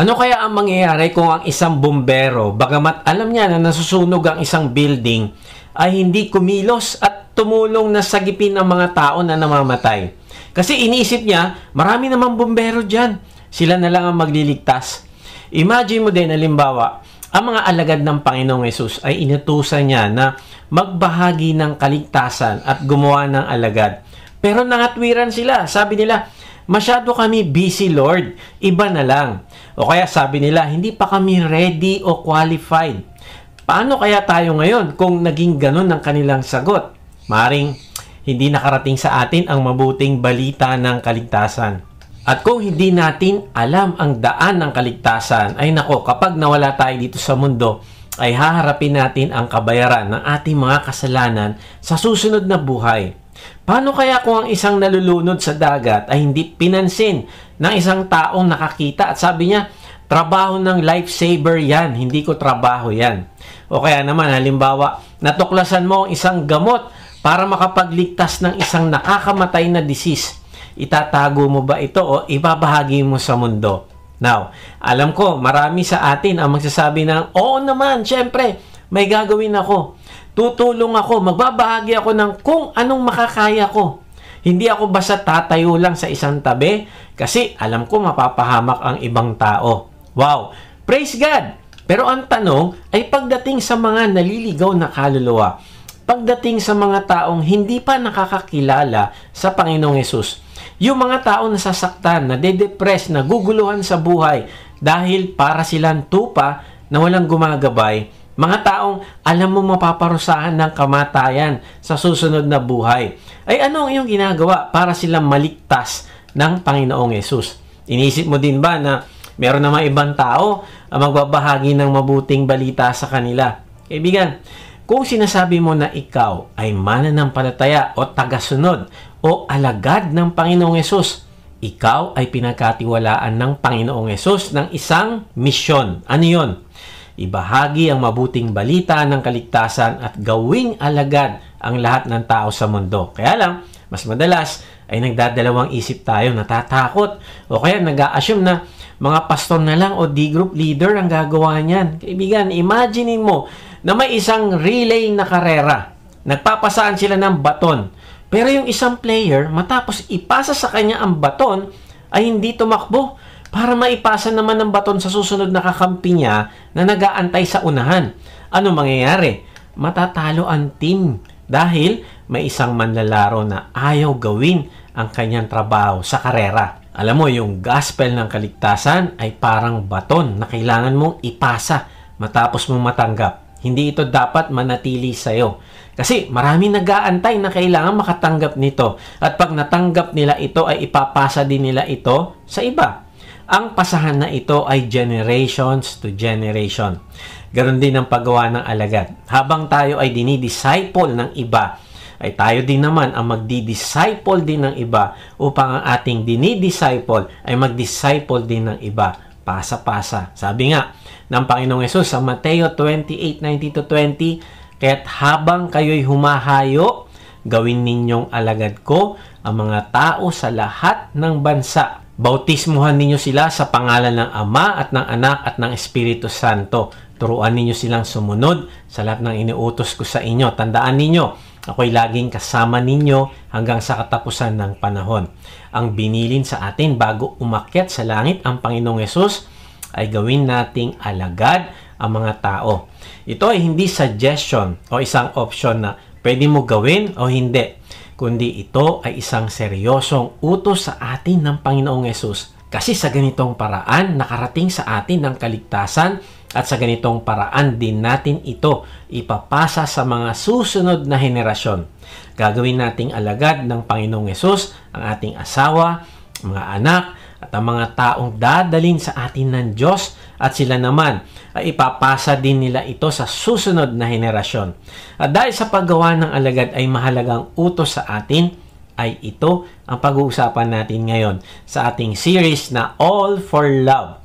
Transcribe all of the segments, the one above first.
Ano kaya ang mangyayari kung ang isang bumbero, bagamat alam niya na nasusunog ang isang building, ay hindi kumilos at tumulong na sagipin ang mga tao na namamatay? Kasi iniisip niya, marami namang bumbero dyan. Sila na lang ang magliligtas. Imagine mo din, halimbawa, ang mga alagad ng Panginoong Hesus ay inutusan niya na magbahagi ng kaligtasan at gumawa ng alagad. Pero nangatwiran sila. Sabi nila, masyado kami busy, Lord. Iba na lang. O kaya sabi nila, hindi pa kami ready o qualified. Paano kaya tayo ngayon kung naging ganun ang kanilang sagot? Maring hindi nakarating sa atin ang mabuting balita ng kaligtasan. At kung hindi natin alam ang daan ng kaligtasan, ay nako, kapag nawala tayo dito sa mundo, ay haharapin natin ang kabayaran ng ating mga kasalanan sa susunod na buhay. Paano kaya kung ang isang nalulunod sa dagat ay hindi pinansin ng isang taong nakakita at sabi niya, trabaho ng lifesaver yan, hindi ko trabaho yan. O kaya naman, halimbawa, natuklasan mo ang isang gamot para makapagligtas ng isang nakakamatay na disease. Itatago mo ba ito o ibabahagi mo sa mundo? Now, alam ko, marami sa atin ang magsasabi ng, oo naman, syempre, may gagawin ako. Tutulong ako, magbabahagi ako ng kung anong makakaya ko. Hindi ako basta tatayo lang sa isang tabi kasi alam ko mapapahamak ang ibang tao. Wow! Praise God! Pero ang tanong ay pagdating sa mga naliligaw na kaluluwa, pagdating sa mga taong hindi pa nakakakilala sa Panginoong Hesus, yung mga taong nasasaktan, nade-depress, naguguluhan sa buhay dahil para silang tupa na walang gumagabay, mga taong alam mo mapaparusahan ng kamatayan sa susunod na buhay, ay ano ang iyong ginagawa para silang maligtas ng Panginoong Hesus? Inisip mo din ba na meron naman ibang tao ang magbabahagi ng mabuting balita sa kanila? Kaibigan, kung sinasabi mo na ikaw ay mananampalataya o tagasunod o alagad ng Panginoong Hesus, ikaw ay pinagkatiwalaan ng Panginoong Hesus ng isang misyon. Ano yun? Ibahagi ang mabuting balita ng kaligtasan at gawing alagad ang lahat ng tao sa mundo. Kaya lang, mas madalas ay nagdadalawang isip tayo, natatakot, o kaya nag-a-assume na mga pastor na lang o D-group leader ang gagawa niyan. Kaibigan, imaginein mo na may isang relay na karera. Nagpapasaan sila ng baton. Pero yung isang player, matapos ipasa sa kanya ang baton, ay hindi tumakbo para maipasa naman ng baton sa susunod na kakampi niya na nag-aantay sa unahan. Ano mangyayari? Matatalo ang team dahil may isang manlalaro na ayaw gawin ang kanyang trabaho sa karera. Alam mo, yung gospel ng kaligtasan ay parang baton na kailangan mong ipasa matapos mong matanggap. Hindi ito dapat manatili sa'yo. Kasi maraming nag-aantay na kailangan makatanggap nito. At pag natanggap nila ito, ay ipapasa din nila ito sa iba. Ang pasahan na ito ay generations to generation. Ganon din ang paggawa ng alagad. Habang tayo ay dinidisciple ng iba, ay tayo din naman ang magdi-disciple din ng iba upang ang ating dinidisciple ay mag-disciple din ng iba. Pasa-pasa. Sabi nga ng Panginoong Hesus sa Mateo 28:19-20, kaya't habang kayo'y humahayo, gawin ninyong alagad ko ang mga tao sa lahat ng bansa. Bautismuhan ninyo sila sa pangalan ng Ama at ng Anak at ng Espiritu Santo. Turuan ninyo silang sumunod sa lahat ng iniutos ko sa inyo. Tandaan ninyo, ako'y laging kasama ninyo hanggang sa katapusan ng panahon. Ang binilin sa atin bago umakyat sa langit ang Panginoong Hesus ay gawin nating alagad ang mga tao. Ito ay hindi suggestion o isang option na pwede mo gawin o hindi, kundi ito ay isang seryosong utos sa atin ng Panginoong Hesus. Kasi sa ganitong paraan, nakarating sa atin ng kaligtasan at sa ganitong paraan din natin ito ipapasa sa mga susunod na henerasyon. Gagawin nating alagad ng Panginoong Hesus ang ating asawa, mga anak, at ang mga taong dadalhin sa atin ng Diyos at sila naman ay ipapasa din nila ito sa susunod na henerasyon. At dahil sa paggawa ng alagad ay mahalagang utos sa atin, ay ito ang pag-uusapan natin ngayon sa ating series na All for Love.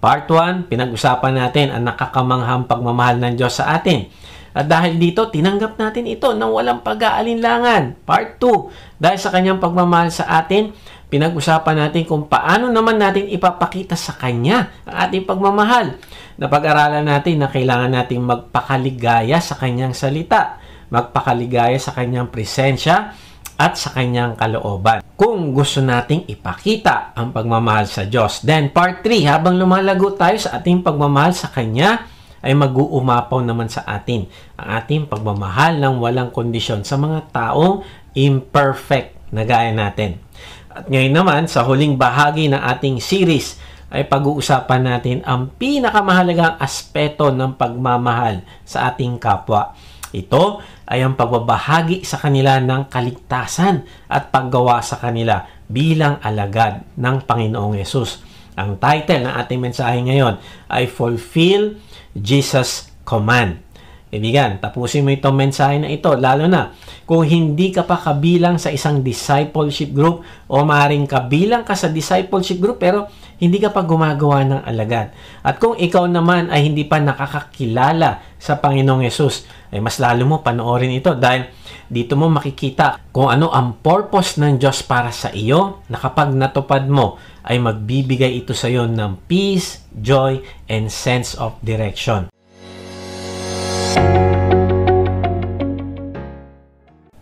Part 1, pinag-usapan natin ang nakakamanghang pagmamahal ng Diyos sa atin. At dahil dito, tinanggap natin ito ng walang pag-aalinlangan. Part 2, dahil sa kanyang pagmamahal sa atin, pinag-usapan natin kung paano naman natin ipapakita sa Kanya ang ating pagmamahal. Napag-aralan natin na kailangan natin magpakaligaya sa Kanyang salita, magpakaligaya sa Kanyang presensya, at sa Kanyang kalooban. Kung gusto nating ipakita ang pagmamahal sa Diyos. Then, part 3, habang lumalago tayo sa ating pagmamahal sa Kanya, ay mag-uumapaw naman sa atin ang ating pagmamahal ng walang kondisyon sa mga taong imperfect na gaya natin. At ngayon naman, sa huling bahagi ng ating series, ay pag-uusapan natin ang pinakamahalagang aspeto ng pagmamahal sa ating kapwa. Ito ay ang pagbabahagi sa kanila ng kaligtasan at paggawa sa kanila bilang alagad ng Panginoong Yesus. Ang title ng ating mensahe ngayon ay Fulfill Jesus' Command. Kaibigan, tapusin mo itong mensahe na ito, lalo na kung hindi ka pa kabilang sa isang discipleship group o maaaring kabilang ka sa discipleship group pero hindi ka pa gumagawa ng alagad. At kung ikaw naman ay hindi pa nakakakilala sa Panginoong Yesus, ay mas lalo mo panoorin ito dahil dito mo makikita kung ano ang purpose ng Diyos para sa iyo na kapag natupad mo ay magbibigay ito sa iyo ng peace, joy, and sense of direction.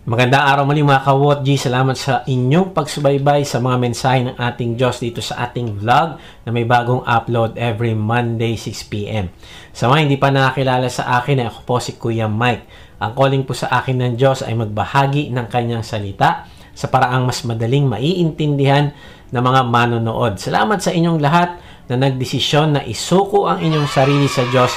Magandang araw muli mga ka-WOTG. Salamat sa inyong pagsubaybay sa mga mensahe ng ating Diyos dito sa ating vlog na may bagong upload every Monday 6 p.m. Sa mga hindi pa nakakilala sa akin, ako po si Kuya Mike. Ang calling po sa akin ng Diyos ay magbahagi ng kanyang salita sa paraang mas madaling maiintindihan ng mga manonood. Salamat sa inyong lahat na nagdesisyon na isuko ang inyong sarili sa Diyos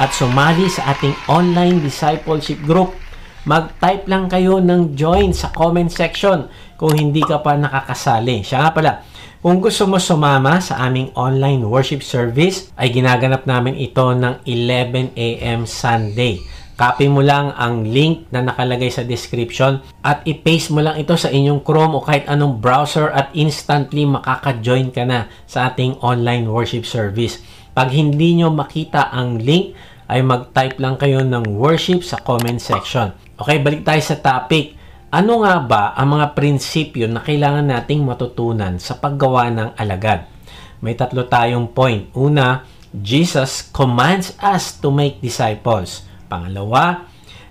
at sumali sa ating online discipleship group. Mag-type lang kayo ng join sa comment section kung hindi ka pa nakakasali. Siya nga pala, kung gusto mo sumama sa aming online worship service, ay ginaganap namin ito ng 11 a.m. Sunday. Copy mo lang ang link na nakalagay sa description at i-paste mo lang ito sa inyong Chrome o kahit anong browser at instantly makaka-join ka na sa ating online worship service. Pag hindi nyo makita ang link, ay mag-type lang kayo ng worship sa comment section. Okay, balik tayo sa topic. Ano nga ba ang mga prinsipyo na kailangan nating matutunan sa paggawa ng alagad? May tatlo tayong point. Una, Jesus commands us to make disciples. Pangalawa,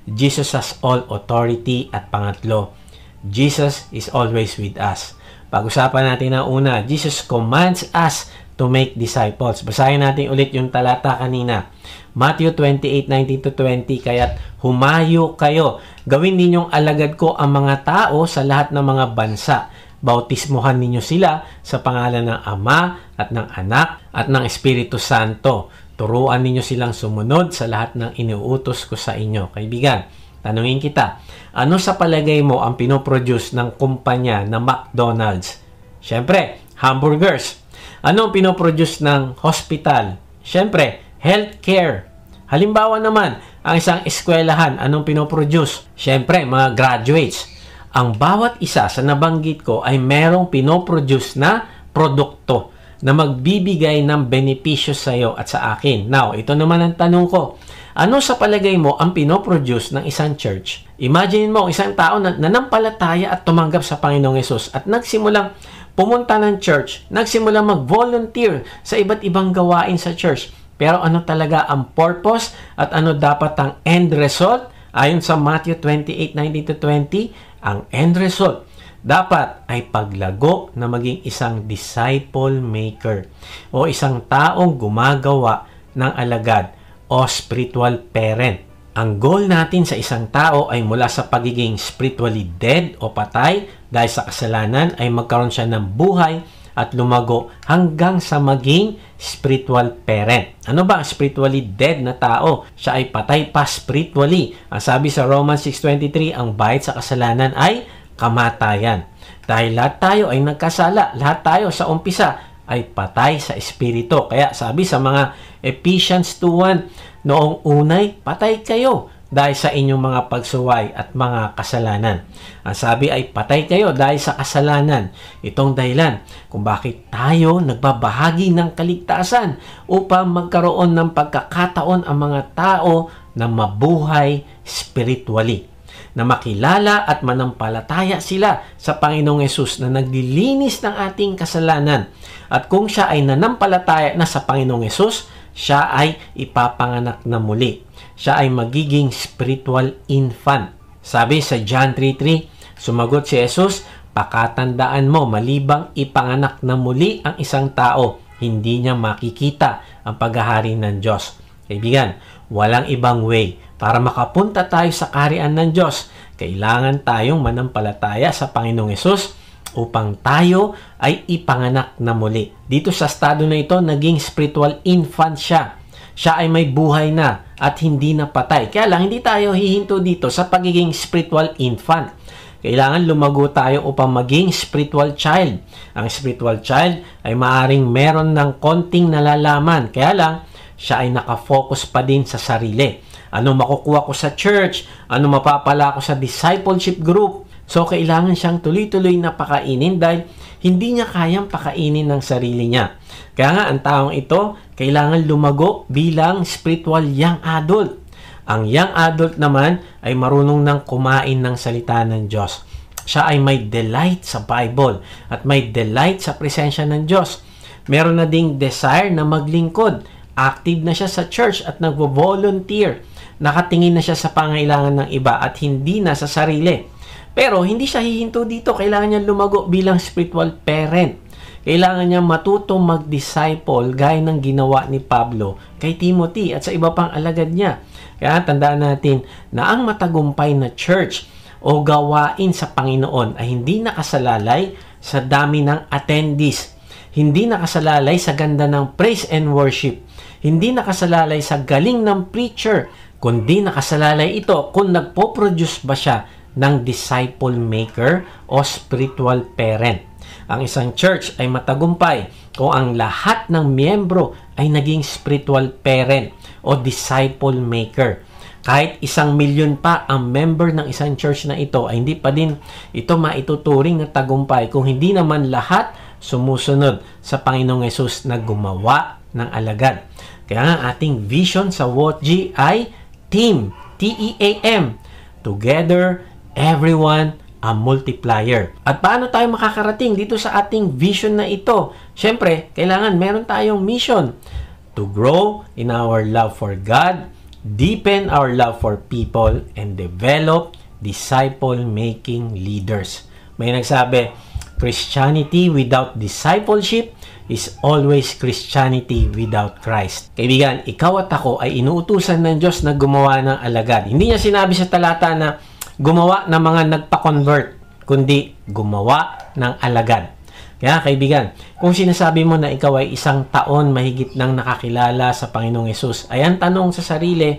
Jesus has all authority. At pangatlo, Jesus is always with us. Pag-usapan natin ang una, Jesus commands us to make disciples. Basahin natin ulit yung talata kanina. Matthew 28:19-20, kaya't humayo kayo. Gawin ninyong alagad ko ang mga tao sa lahat ng mga bansa. Bautismuhan ninyo sila sa pangalan ng Ama at ng Anak at ng Espiritu Santo. Turuan ninyo silang sumunod sa lahat ng iniuutos ko sa inyo. Kaibigan, tanungin kita, ano sa palagay mo ang pinoproduce ng kumpanya na McDonald's? Siyempre, hamburgers. Ano ang pinoproduce ng hospital? Siyempre, healthcare. Halimbawa naman, ang isang eskwelahan, anong pinoproduce? Siyempre, mga graduates. Ang bawat isa sa nabanggit ko ay merong pinoproduce na produkto na magbibigay ng benepisyo sa iyo at sa akin. Now, ito naman ang tanong ko. Ano sa palagay mo ang pinoproduce ng isang church? Imagine mo, isang tao na nanampalataya at tumanggap sa Panginoong Yesus at nagsimulang pumunta ng church, nagsimulang mag-volunteer sa iba't ibang gawain sa church. Pero ano talaga ang purpose at ano dapat ang end result? Ayon sa Matthew 28:19-20, ang end result dapat ay paglago na maging isang disciple maker o isang taong gumagawa ng alagad o spiritual parent. Ang goal natin sa isang tao ay mula sa pagiging spiritually dead o patay dahil sa kasalanan ay magkaroon siya ng buhay at lumago hanggang sa maging spiritual parent. Ano ba ang spiritually dead na tao? Siya ay patay pa spiritually. Ang sabi sa Romans 6:23, ang bayad sa kasalanan ay kamatayan. Dahil lahat tayo ay nagkasala, lahat tayo sa umpisa ay patay sa espiritu. Kaya sabi sa mga Ephesians 2:1, noong unay patay kayo dahil sa inyong mga pagsuway at mga kasalanan. Ang sabi ay patay kayo dahil sa kasalanan. Itong dahilan kung bakit tayo nagbabahagi ng kaligtasan upang magkaroon ng pagkakataon ang mga tao na mabuhay spiritually. na makilala at manampalataya sila sa Panginoong Hesus na naglilinis ng ating kasalanan. At kung siya ay nanampalataya na sa Panginoong Hesus, siya ay ipapanganak na muli. Siya ay magiging spiritual infant. Sabi sa John 3:3, sumagot si Jesus, pakatandaan mo, malibang ipanganak na muli ang isang tao, hindi niya makikita ang paghahari ng Diyos. Kaibigan, walang ibang way para makapunta tayo sa kaharian ng Diyos. Kailangan tayong manampalataya sa Panginoong Hesus upang tayo ay ipanganak na muli. Dito sa estado na ito, naging spiritual infant siya. Siya ay may buhay na at hindi na patay. Kaya lang, hindi tayo hihinto dito sa pagiging spiritual infant. Kailangan lumago tayo upang maging spiritual child. Ang spiritual child ay maaring meron ng konting nalalaman. Kaya lang, siya ay nakafocus pa din sa sarili. Ano makukuha ko sa church? Ano mapapala ko sa discipleship group? So, kailangan siyang tuloy-tuloy na pakainin dahil hindi niya kayang pakainin ng sarili niya. Kaya nga, ang taong ito, kailangan lumago bilang spiritual young adult. Ang young adult naman ay marunong nang kumain ng salita ng Diyos. Siya ay may delight sa Bible at may delight sa presensya ng Diyos. Meron na ding desire na maglingkod. Active na siya sa church at nagvo-volunteer. Nakatingin na siya sa pangailangan ng iba at hindi na sa sarili. Pero hindi siya hihinto dito. Kailangan niya lumago bilang spiritual parent. Kailangan niya matutong mag-disciple gaya ng ginawa ni Pablo kay Timothy at sa iba pang alagad niya. Kaya tandaan natin na ang matagumpay na church o gawain sa Panginoon ay hindi nakasalalay sa dami ng attendees. Hindi nakasalalay sa ganda ng praise and worship. Hindi nakasalalay sa galing ng preacher. Kundi nakasalalay ito kung nagpo-produce ba siya ng disciple maker o spiritual parent. Ang isang church ay matagumpay kung ang lahat ng miyembro ay naging spiritual parent o disciple maker. Kahit 1,000,000 pa ang member ng isang church na ito, ay hindi pa din ito maituturing na tagumpay kung hindi naman lahat sumusunod sa Panginoong Hesus na gumawa ng alagad. Kaya nga ating vision sa WOTG ay team, T-E-A-M, together, everyone, a multiplier. At paano tayo makakarating dito sa ating vision na ito? Siyempre, kailangan meron tayong mission to grow in our love for God, deepen our love for people, and develop disciple-making leaders. May nagsabi, Christianity without discipleship is always Christianity without Christ. Kaibigan, ikaw at ako ay inuutusan ng Diyos na gumawa ng alagad. Hindi niya sinabi sa talata na gumawa ng mga nagpa-convert, kundi gumawa ng alagad. Kaya kaibigan, kung sinasabi mo na ikaw ay 1 taon mahigit nang nakakilala sa Panginoong Hesus, ay ang tanong sa sarili,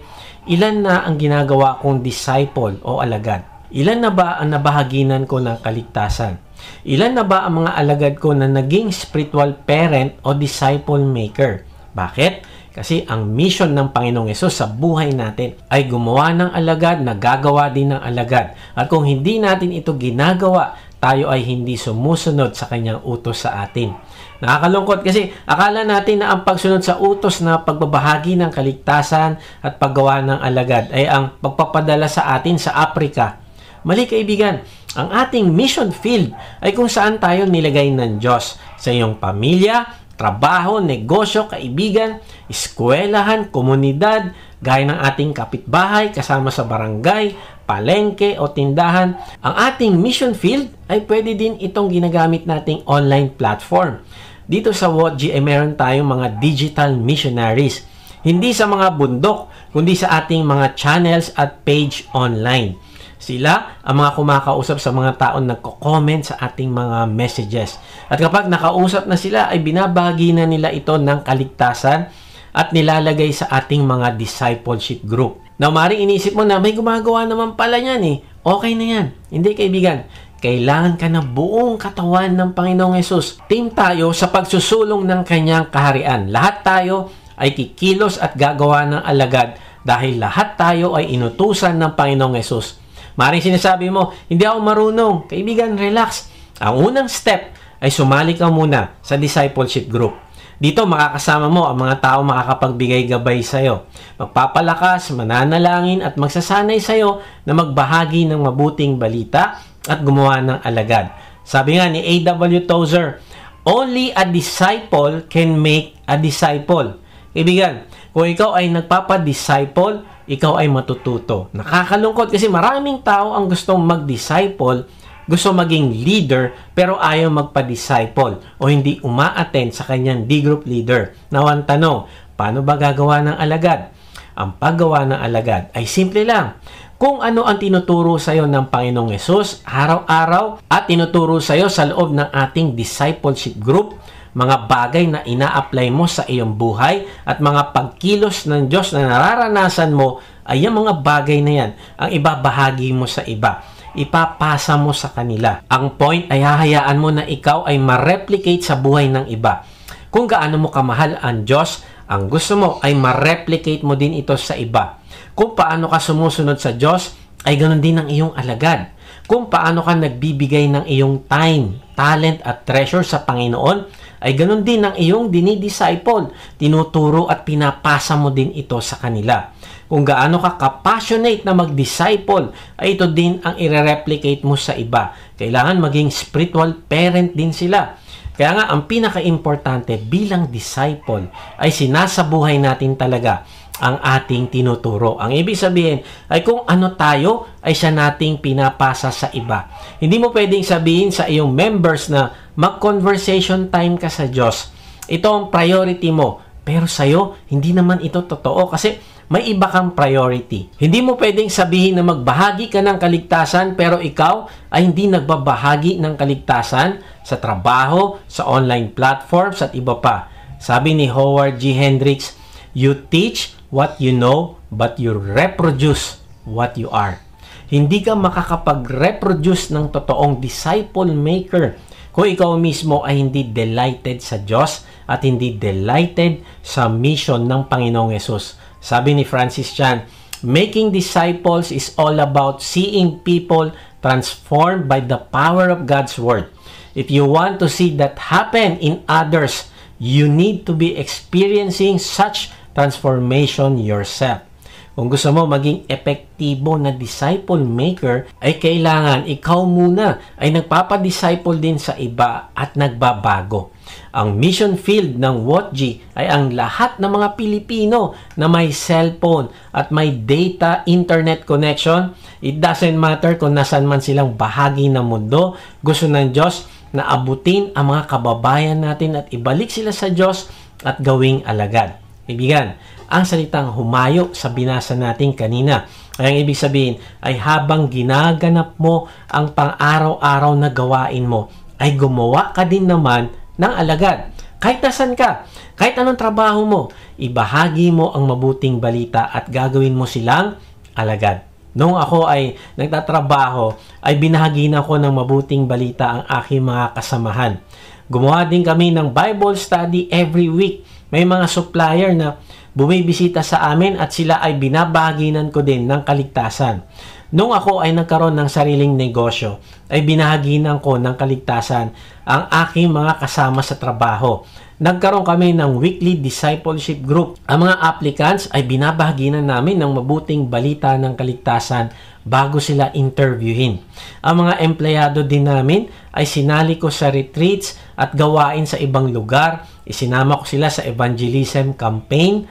ilan na ang ginagawa kong disciple o alagad? Ilan na ba ang nabahaginan ko ng kaligtasan? Ilan na ba ang mga alagad ko na naging spiritual parent o disciple maker? Bakit? Kasi ang mission ng Panginoong Hesus sa buhay natin ay gumawa ng alagad na gagawa din ng alagad. At kung hindi natin ito ginagawa, tayo ay hindi sumusunod sa kanyang utos sa atin. Nakakalungkot kasi akala natin na ang pagsunod sa utos na pagbabahagi ng kaligtasan at paggawa ng alagad ay ang pagpapadala sa atin sa Africa. Mali kaibigan, ang ating mission field ay kung saan tayo nilagay ng Diyos sa iyong pamilya, trabaho, negosyo, kaibigan, eskwelahan, komunidad, gaya ng ating kapitbahay, kasama sa barangay, palengke o tindahan. Ang ating mission field ay pwede din itong ginagamit nating online platform. Dito sa WOTG ay meron tayong mga digital missionaries. Hindi sa mga bundok, kundi sa ating mga channels at page online. Sila ang mga kumakausap sa mga taong nagko-comment sa ating mga messages. At kapag nakausap na sila, ay binabahagi na nila ito ng kaligtasan at nilalagay sa ating mga discipleship group. Now, maaaring inisip mo na may gumagawa naman pala yan eh. Okay na yan. Hindi kaibigan. Kailangan ka na buong katawan ng Panginoong Hesus. Team tayo sa pagsusulong ng kanyang kaharian. Lahat tayo ay kikilos at gagawa ng alagad dahil lahat tayo ay inutusan ng Panginoong Hesus. Maring sinasabi mo, hindi ako marunong. Kaibigan, relax. Ang unang step ay sumali ka muna sa discipleship group. Dito makakasama mo ang mga tao makakapagbigay gabay sa'yo, magpapalakas, mananalangin at magsasanay sa'yo na magbahagi ng mabuting balita at gumawa ng alagad. Sabi nga ni A.W. Tozer, only a disciple can make a disciple. Kaibigan, kung ikaw ay nagpapadisciple, ikaw ay matututo. Nakakalungkot kasi maraming tao ang gustong mag-disciple, gusto maging leader, pero ayaw magpa-disciple o hindi uma-attend sa kanyang D-group leader. Now, ang tanong, paano ba gagawa ng alagad? Ang paggawa ng alagad ay simple lang. Kung ano ang tinuturo sa iyo ng Panginoong Hesus araw-araw at tinuturo sa iyo sa loob ng ating discipleship group, mga bagay na ina-apply mo sa iyong buhay at mga pagkilos ng Diyos na nararanasan mo ay yung mga bagay na yan ang ibabahagi mo sa iba. Ipapasa mo sa kanila. Ang point ay hahayaan mo na ikaw ay ma-replicate sa buhay ng iba. Kung gaano mo kamahal ang Diyos, ang gusto mo ay ma-replicate mo din ito sa iba. Kung paano ka sumusunod sa Diyos, ay ganoon din ang iyong alagad. Kung paano ka nagbibigay ng iyong time, talent at treasure sa Panginoon, ay ganoon din ang iyong dinidisciple. Tinuturo at pinapasa mo din ito sa kanila. Kung gaano ka ka-passionate na mag-disciple, ay ito din ang i-replicate mo sa iba. Kailangan maging spiritual parent din sila. Kaya nga, ang pinaka-importante bilang disciple ay sinasabuhay natin talaga ang ating tinuturo. Ang ibig sabihin ay kung ano tayo ay siya nating pinapasa sa iba. Hindi mo pwedeng sabihin sa iyong members na mag-conversation time ka sa Diyos. Ito ang priority mo. Pero sa'yo, hindi naman ito totoo kasi may iba kang priority. Hindi mo pwedeng sabihin na magbahagi ka ng kaligtasan pero ikaw ay hindi nagbabahagi ng kaligtasan sa trabaho, sa online platforms at iba pa. Sabi ni Howard G. Hendricks, you teach what you know but you reproduce what you are. Hindi ka makakapag-reproduce ng totoong disciple maker kung ikaw mismo ay hindi delighted sa Diyos at hindi delighted sa mission ng Panginoong Hesus. Sabi ni Francis Chan, making disciples is all about seeing people transformed by the power of God's Word. If you want to see that happen in others, you need to be experiencing such transformation yourself. Kung gusto mo maging epektibo na disciple maker, ay kailangan ikaw muna ay nagpapadisciple din sa iba at nagbabago. Ang mission field ng WOTG ay ang lahat ng mga Pilipino na may cellphone at may data internet connection. It doesn't matter kung nasan man silang bahagi ng mundo. Gusto ng Diyos na abutin ang mga kababayan natin at ibalik sila sa Diyos at gawing alagad. Kaibigan, ang salitang humayo sa binasa natin kanina. Ay ang ibig sabihin ay habang ginaganap mo ang pang-araw-araw na gawain mo, ay gumawa ka din naman ng alagad. Kahit nasan ka, kahit anong trabaho mo, ibahagi mo ang mabuting balita at gagawin mo silang alagad. Noong ako ay nagtatrabaho, ay binahaginan ko ng mabuting balita ang aking mga kasamahan. Gumawa din kami ng Bible study every week. May mga supplier na bumibisita sa amin at sila ay binabahaginan ko din ng kaligtasan. Nung ako ay nagkaroon ng sariling negosyo, ay binahaginan ko ng kaligtasan ang aking mga kasama sa trabaho. Nagkaroon kami ng weekly discipleship group. Ang mga applicants ay binabahaginan namin ng mabuting balita ng kaligtasan bago sila interviewin. Ang mga empleyado din namin ay sinali ko sa retreats at gawain sa ibang lugar. Isinama ko sila sa evangelism campaign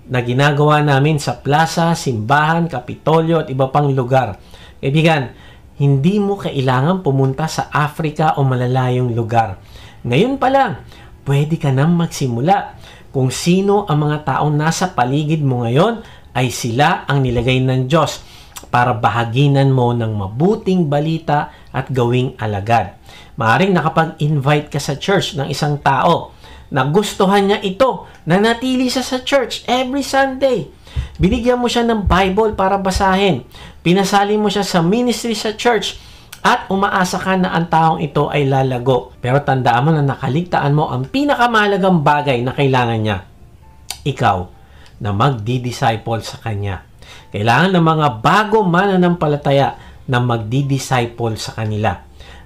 na ginagawa namin sa plaza, simbahan, kapitolyo at iba pang lugar. Kaibigan, hindi mo kailangan pumunta sa Africa o malalayong lugar. Ngayon pa lang, pwede ka nang magsimula. Kung sino ang mga taong nasa paligid mo ngayon, ay sila ang nilagay ng Diyos para bahaginan mo ng mabuting balita at gawing alagad. Maaring nakapag-invite ka sa church ng isang tao, nagustuhan niya ito, nanatili siya sa church every Sunday. Binigyan mo siya ng Bible para basahin. Pinasali mo siya sa ministry sa church at umaasa ka na ang taong ito ay lalago. Pero tandaan mo na nakaligtaan mo ang pinakamahalagang bagay na kailangan niya. Ikaw na magdi-disciple sa kanya. Kailangan ng mga bago mananampalataya na magdi-disciple sa kanila.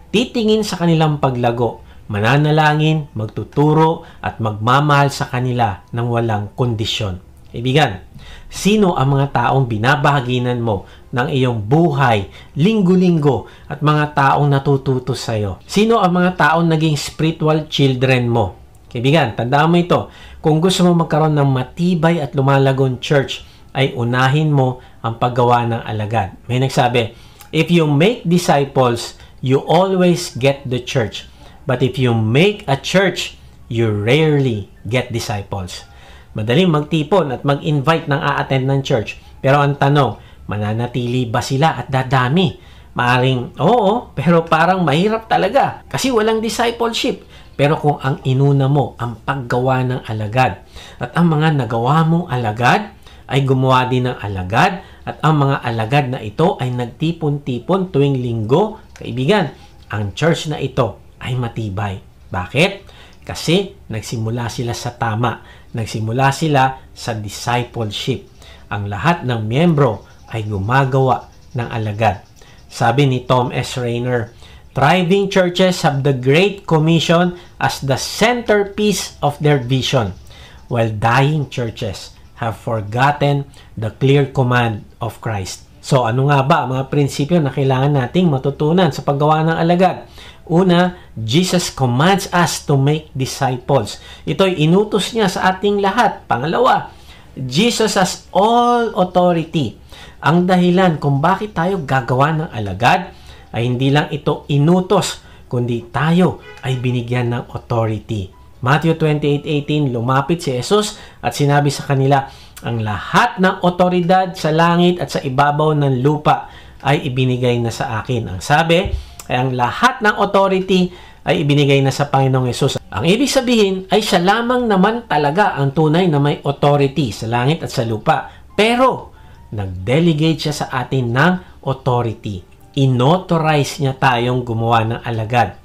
Titingin sa kanilang paglago mananalangin, magtuturo at magmamahal sa kanila ng walang kondisyon. Kaibigan, sino ang mga taong binabahaginan mo ng iyong buhay, linggo-linggo at mga taong natututo sa iyo? Sino ang mga taong naging spiritual children mo? Kaibigan, tandaan mo ito. Kung gusto mo magkaroon ng matibay at lumalagong church, ay unahin mo ang paggawa ng alagad. May nagsabi, if you make disciples, you always get the church. But if you make a church, you rarely get disciples. Madaling magtipon at mag-invite ng a-attend ng church. Pero ang tanong, mananatili ba sila at dadami? Maaring, oo, pero parang mahirap talaga kasi walang discipleship. Pero kung ang inuna mo ang paggawa ng alagad at ang mga nagawa mong alagad ay gumawa din ng alagad at ang mga alagad na ito ay nagtipon-tipon tuwing linggo, kaibigan, ang church na ito ay matibay. Bakit? Kasi nagsimula sila sa tama. Nagsimula sila sa discipleship. Ang lahat ng miyembro ay gumagawa ng alagad. Sabi ni Tom S. Rainer, thriving churches have the Great Commission as the centerpiece of their vision, while dying churches have forgotten the clear command of Christ. So, ano nga ba ang mga prinsipyo na kailangan nating matutunan sa paggawa ng alagad? Una, Jesus commands us to make disciples. Ito'y inutos niya sa ating lahat. Pangalawa, Jesus has all authority. Ang dahilan kung bakit tayo gagawa ng alagad ay hindi lang ito inutos, kundi tayo ay binigyan ng authority. Matthew 28:18, lumapit si Jesus at sinabi sa kanila, ang lahat ng otoridad sa langit at sa ibabaw ng lupa ay ibinigay na sa akin. Ang sabi ay ang lahat ng authority ay ibinigay na sa Panginoong Hesus. Ang ibig sabihin ay siya lamang naman talaga ang tunay na may authority sa langit at sa lupa. Pero, nag-delegate siya sa atin ng authority. Inauthorize niya tayong gumawa ng alagad.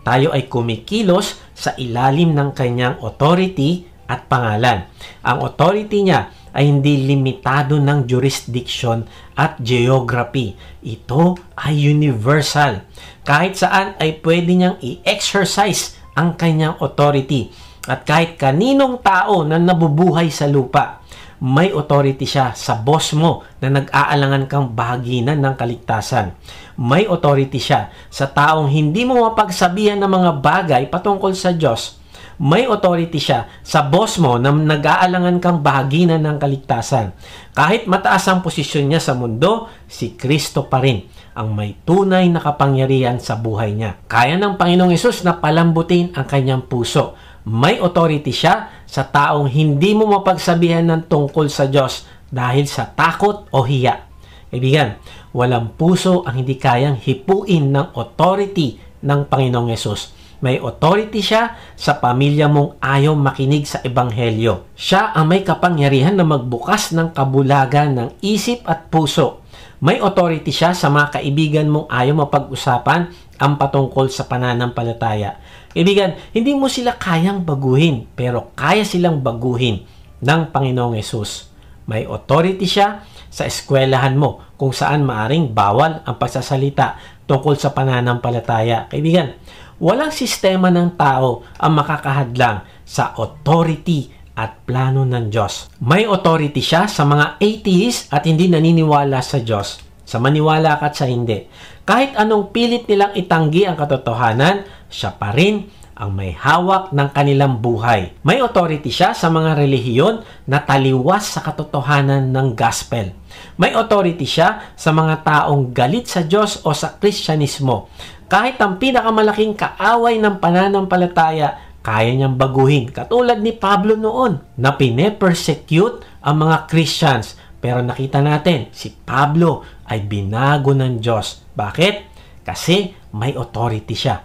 Tayo ay kumikilos sa ilalim ng kanyang authority at pangalan. Ang authority niya ay hindi limitado ng jurisdiction at geography. Ito ay universal. Kahit saan ay pwede niyang i-exercise ang kanyang authority. At kahit kaninong tao na nabubuhay sa lupa, may authority siya sa boss mo na nag-aalangan kang bahaginan ng kaligtasan. May authority siya sa taong hindi mo mapagsabihan ng mga bagay patungkol sa Diyos. May authority siya sa boss mo na nag-aalangan kang bahaginan ng kaligtasan. Kahit mataas ang posisyon niya sa mundo, si Kristo pa rin ang may tunay na kapangyarihan sa buhay niya. Kaya ng Panginoong Hesus na palambutin ang kanyang puso. May authority siya sa taong hindi mo mapagsabihan ng tungkol sa Diyos dahil sa takot o hiya. Kaibigan, walang puso ang hindi kayang hipuin ng authority ng Panginoong Hesus. May authority siya sa pamilya mong ayaw makinig sa Ebanghelyo. Siya ang may kapangyarihan na magbukas ng kabulagan ng isip at puso. May authority siya sa mga kaibigan mong ayaw mapag-usapan ang patungkol sa pananampalataya. Kaibigan, hindi mo sila kayang baguhin, pero kaya silang baguhin ng Panginoong Hesus. May authority siya sa eskwelahan mo kung saan maaring bawal ang pagsasalita tungkol sa pananampalataya. Kaibigan, walang sistema ng tao ang makakahadlang sa authority at plano ng Diyos. May authority siya sa mga atheist at hindi naniniwala sa Diyos. Sa maniwala ka at sa hindi. Kahit anong pilit nilang itanggi ang katotohanan, siya pa rin ang may hawak ng kanilang buhay. May authority siya sa mga relihiyon na taliwas sa katotohanan ng gospel. May authority siya sa mga taong galit sa Diyos o sa Kristyanismo. Kahit ang pinakamalaking kaaway ng pananampalataya, kaya niyang baguhin. Katulad ni Pablo noon na pine-persecute ang mga Christians. Pero nakita natin, si Pablo ay binago ng Diyos. Bakit? Kasi may authority siya.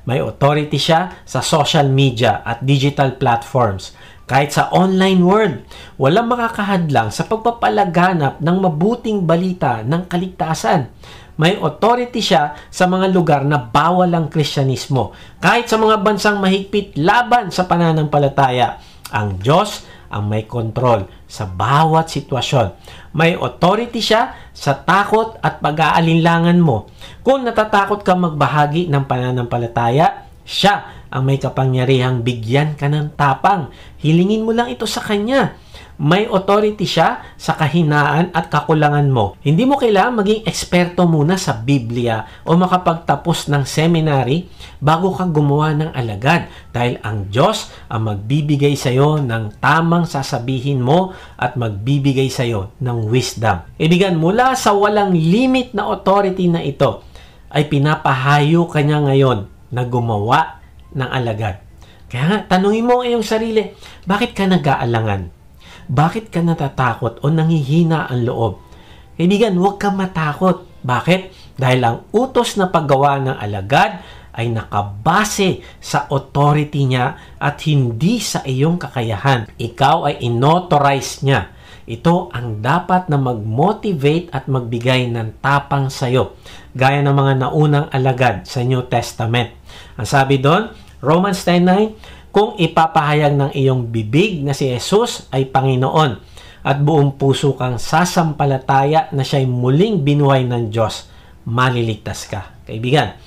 May authority siya sa social media at digital platforms. Kahit sa online world, walang makakahadlang sa pagpapalaganap ng mabuting balita ng kaligtasan. May authority siya sa mga lugar na bawal ang Kristyanismo. Kahit sa mga bansang mahigpit laban sa pananampalataya, ang Diyos ang may kontrol sa bawat sitwasyon. May authority siya sa takot at pag-aalinlangan mo. Kung natatakot ka magbahagi ng pananampalataya, siya ang may kapangyarihang bigyan ka ng tapang. Hilingin mo lang ito sa Kanya. May authority siya sa kahinaan at kakulangan mo. Hindi mo kailangan maging eksperto muna sa Biblia o makapagtapos ng seminary bago ka gumawa ng alagad. Dahil ang Diyos ang magbibigay sa iyo ng tamang sasabihin mo at magbibigay sa iyo ng wisdom. Kaibigan, mula sa walang limit na authority na ito, ay pinapahayo ka niya ngayon na gumawa ng alagad. Kaya nga, tanungin mo ang iyong sarili, bakit ka nag-aalangan? Bakit ka natatakot o nanghihina ang loob? Kaibigan, huwag ka matakot. Bakit? Dahil ang utos na paggawa ng alagad ay nakabase sa authority niya at hindi sa iyong kakayahan. Ikaw ay inauthorize niya. Ito ang dapat na mag-motivate at magbigay ng tapang sa iyo, gaya ng mga naunang alagad sa New Testament. Ang sabi doon, Romans 10:9, kung ipapahayag ng iyong bibig na si Jesus ay Panginoon at buong puso kang sasampalataya na siya'y muling binuhay ng Diyos, maliligtas ka. Kaibigan,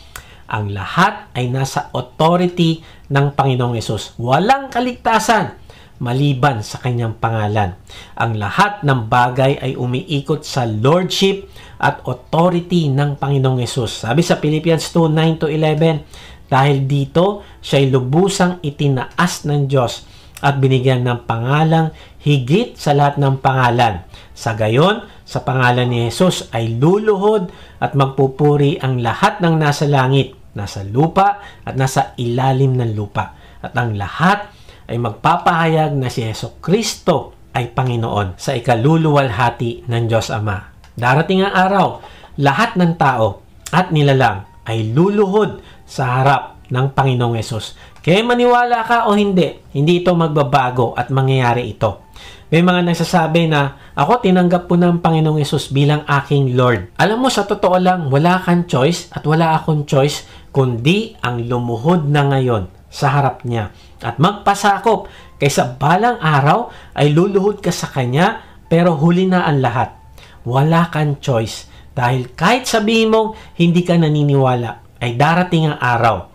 ang lahat ay nasa authority ng Panginoong Jesus. Walang kaligtasan maliban sa kanyang pangalan. Ang lahat ng bagay ay umiikot sa lordship at authority ng Panginoong Jesus. Sabi sa Philippians 2:9-11, dahil dito, siya'y lubusang itinaas ng Diyos at binigyan ng pangalang higit sa lahat ng pangalan. Sa gayon, sa pangalan ni Jesus ay luluhod at magpupuri ang lahat ng nasa langit, nasa lupa at nasa ilalim ng lupa. At ang lahat ay magpapahayag na si Jesucristo ay Panginoon sa ikaluluwalhati ng Diyos Ama. Darating ang araw, lahat ng tao at nilalang ay luluhod sa harap ng Panginoong Yesus. Kaya maniwala ka o hindi ito magbabago at mangyayari ito. May mga nagsasabi na, ako tinanggap po ng Panginoong Yesus bilang aking Lord. Alam mo, sa totoo lang, wala kang choice at wala akong choice kundi ang lumuhod na ngayon sa harap niya at magpasakop kaysa balang araw ay luluhod ka sa Kanya pero huli na ang lahat. Wala kang choice dahil kahit sabihin mong hindi ka naniniwala, ay darating ang araw,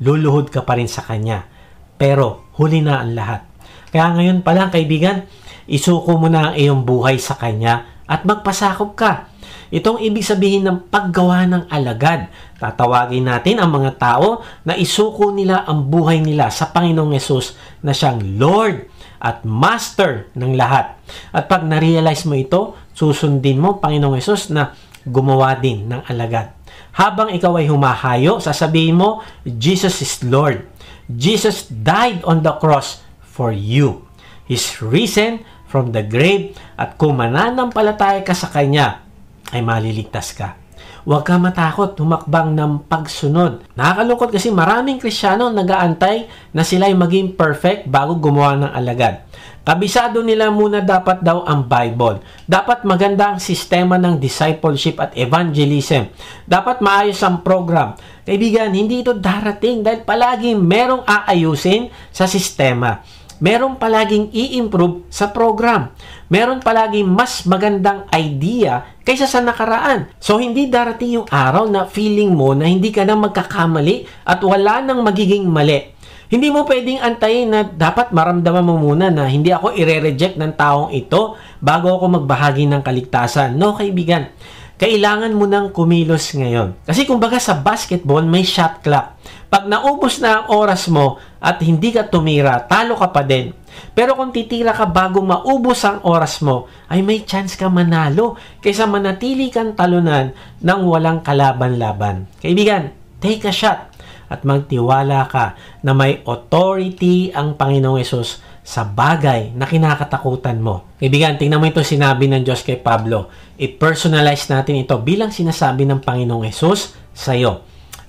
luluhod ka pa rin sa Kanya. Pero huli na ang lahat. Kaya ngayon pa lang, kaibigan, isuko mo na ang iyong buhay sa Kanya at magpasakop ka. Itong ibig sabihin ng paggawa ng alagad. Tatawagin natin ang mga tao na isuko nila ang buhay nila sa Panginoong Yesus na siyang Lord at Master ng lahat. At pag na-realize mo ito, susundin mo Panginoong Yesus na gumawa din ng alagad. Habang ikaw ay humahayo, sasabihin mo, Jesus is Lord. Jesus died on the cross for you. He's risen from the grave at kung mananampalataya ka sa Kanya, ay maliligtas ka. Huwag ka matakot, humakbang ng pagsunod. Nakakalungkot kasi maraming Kristiyano nag-aantay na sila ay maging perfect bago gumawa ng alagad. Kabisado nila muna dapat daw ang Bible. Dapat maganda ang sistema ng discipleship at evangelism. Dapat maayos ang program. Kaibigan, hindi ito darating dahil palaging merong aayusin sa sistema. Meron palaging i-improve sa program. Meron palaging mas magandang idea kaysa sa nakaraan. So, hindi darating yung araw na feeling mo na hindi ka na magkakamali at wala nang magiging mali. Hindi mo pwedeng antayin na dapat maramdaman mo muna na hindi ako ire-reject ng taong ito bago ako magbahagi ng kaligtasan. No, kaibigan. Kailangan mo nang kumilos ngayon. Kasi kumbaga sa basketball, may shot clock. Pag naubos na ang oras mo at hindi ka tumira, talo ka pa din. Pero kung titira ka bago maubos ang oras mo, ay may chance ka manalo kaysa manatili kang talunan ng walang kalaban-laban. Kaibigan, take a shot at magtiwala ka na may authority ang Panginoong Yesus sa bagay na kinakatakutan mo. Kaibigan, tingnan mo ito sinabi ng Diyos kay Pablo. I-personalize natin ito bilang sinasabi ng Panginoong Yesus sa iyo.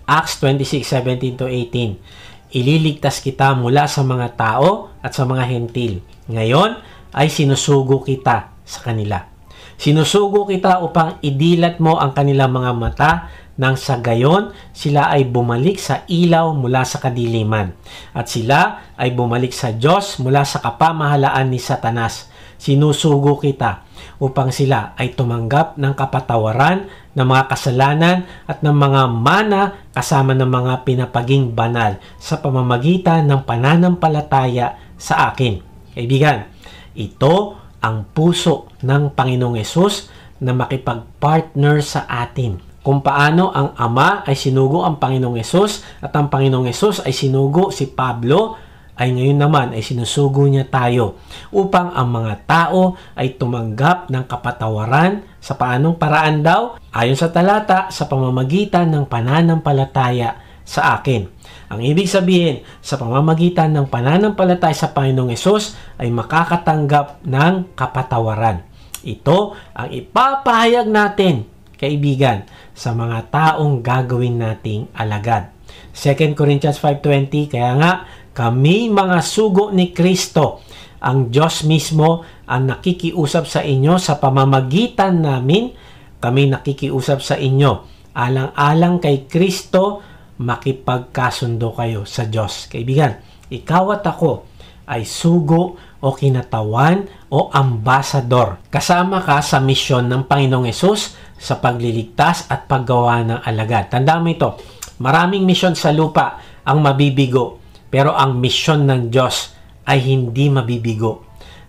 Acts 26:17-18. Ililigtas kita mula sa mga tao at sa mga hentil. Ngayon ay sinusugo kita sa kanila. Sinusugo kita upang idilat mo ang kanilang mga mata nang sa gayon sila ay bumalik sa ilaw mula sa kadiliman at sila ay bumalik sa Diyos mula sa kapamahalaan ni Satanas. sinusugo kita upang sila ay tumanggap ng kapatawaran ng mga kasalanan at ng mga mana kasama ng mga pinapaging banal sa pamamagitan ng pananampalataya sa akin. Kaibigan, ito ang puso ng Panginoong Hesus na makipag-partner sa atin. Kung paano ang Ama ay sinugo ang Panginoong Hesus at ang Panginoong Hesus ay sinugo si Pablo, ay ngayon naman ay sinusugo niya tayo upang ang mga tao ay tumanggap ng kapatawaran sa paanong paraan daw? Ayon sa talata, sa pamamagitan ng pananampalataya sa akin. Ang ibig sabihin, sa pamamagitan ng pananampalataya sa Panginoong Hesus ay makakatanggap ng kapatawaran. Ito ang ipapahayag natin, kaibigan, sa mga taong gagawin nating alagad. 2 Corinthians 5:20, kaya nga, kami mga sugo ni Kristo, ang Diyos mismo ang nakikiusap sa inyo sa pamamagitan namin, kami nakikiusap sa inyo. Alang-alang kay Kristo, makipagkasundo kayo sa Diyos. Kaibigan, ikaw at ako ay sugo o kinatawan o ambasador. Kasama ka sa misyon ng Panginoong Hesus sa pagliligtas at paggawa ng alagad. Tandaan mo ito, maraming misyon sa lupa ang mabibigo, pero ang misyon ng Diyos ay hindi mabibigo.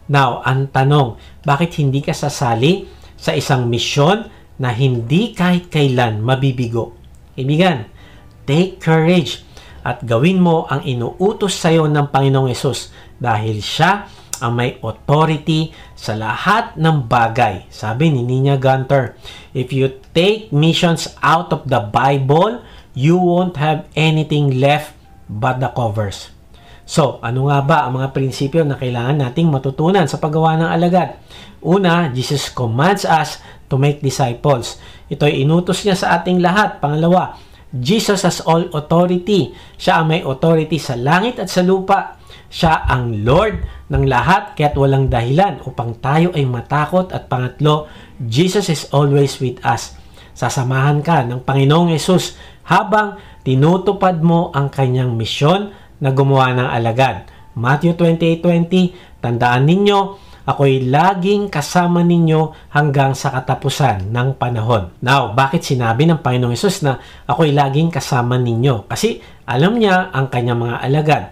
Now, ang tanong, bakit hindi ka sasali sa isang misyon na hindi kahit kailan mabibigo? Kaibigan, take courage at gawin mo ang inuutos sa iyo ng Panginoong Hesus dahil siya ang may authority sa lahat ng bagay. Sabi ni Nina Gunter, if you take missions out of the Bible, you won't have anything left but the covers. So, ano nga ba ang mga prinsipyo na kailangan nating matutunan sa paggawa ng alagad? Una, Jesus commands us to make disciples. Ito ay inutos niya sa ating lahat. Pangalawa, Jesus has all authority. Siya ang may authority sa langit at sa lupa. Siya ang Lord ng lahat, kaya't walang dahilan upang tayo ay matakot. At pangatlo, Jesus is always with us. Sasamahan ka ng Panginoong Hesus habang tinutupad mo ang kanyang misyon na gumawa ng alagad. Matthew 28:20, tandaan ninyo, ako'y laging kasama ninyo hanggang sa katapusan ng panahon. Now, bakit sinabi ng Panginoong Hesus na ako'y laging kasama ninyo? Kasi alam niya ang kanyang mga alagad